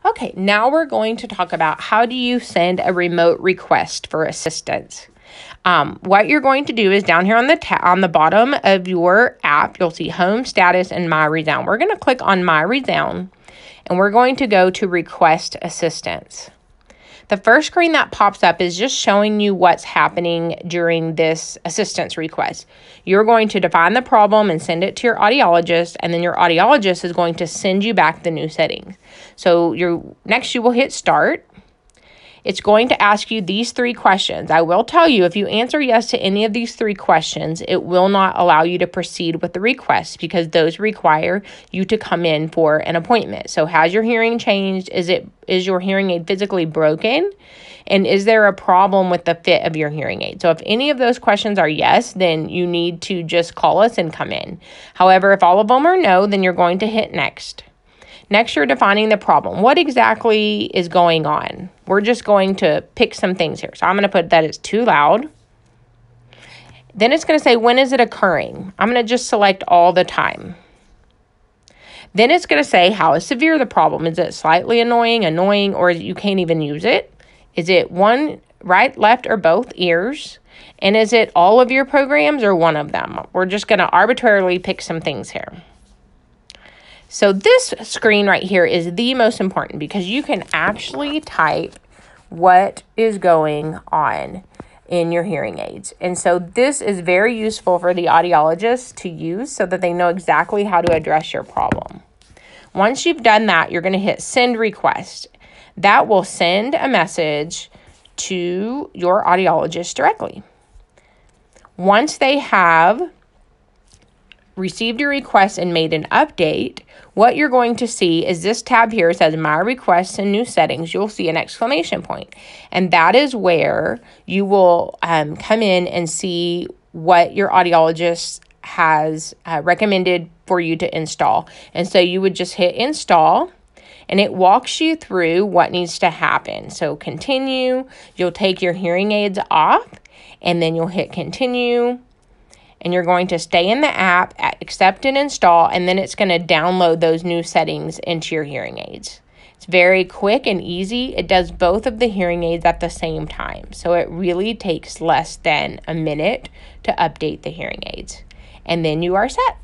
Okay, now we're going to talk about how do you send a remote request for assistance. What you're going to do is down here on the bottom of your app, you'll see Home, Status, and My ReSound. We're going to click on My ReSound, and we're going to go to Request Assistance. The first screen that pops up is just showing you what's happening during this assistance request. You're going to define the problem and send it to your audiologist, and then your audiologist is going to send you back the new settings. So you will hit Start. It's going to ask you these 3 questions. I will tell you, if you answer yes to any of these 3 questions, it will not allow you to proceed with the request because those require you to come in for an appointment. So has your hearing changed? Is your hearing aid physically broken? And is there a problem with the fit of your hearing aid? So if any of those questions are yes, then you need to just call us and come in. However, if all of them are no, then you're going to hit Next. Next, you're defining the problem. What exactly is going on? We're just going to pick some things here. So I'm going to put that it's too loud. Then it's going to say, when is it occurring? I'm going to just select all the time. Then it's going to say, how is severe the problem? Is it slightly annoying, or you can't even use it? Is it one, right, left, or both ears? And is it all of your programs or one of them? We're just going to arbitrarily pick some things here. So this screen right here is the most important because you can actually type what is going on in your hearing aids. And so this is very useful for the audiologist to use so that they know exactly how to address your problem. Once you've done that, you're going to hit Send Request. That will send a message to your audiologist directly. Once they have received your request and made an update, what you're going to see is this tab here says My Requests and New Settings. You'll see an exclamation point. And that is where you will come in and see what your audiologist has recommended for you to install. And so you would just hit Install, and it walks you through what needs to happen. So continue, you'll take your hearing aids off, and then you'll hit Continue. And you're going to stay in the app, accept and install, and then it's going to download those new settings into your hearing aids. It's very quick and easy. It does both of the hearing aids at the same time. So it really takes less than a minute to update the hearing aids. And then you are set.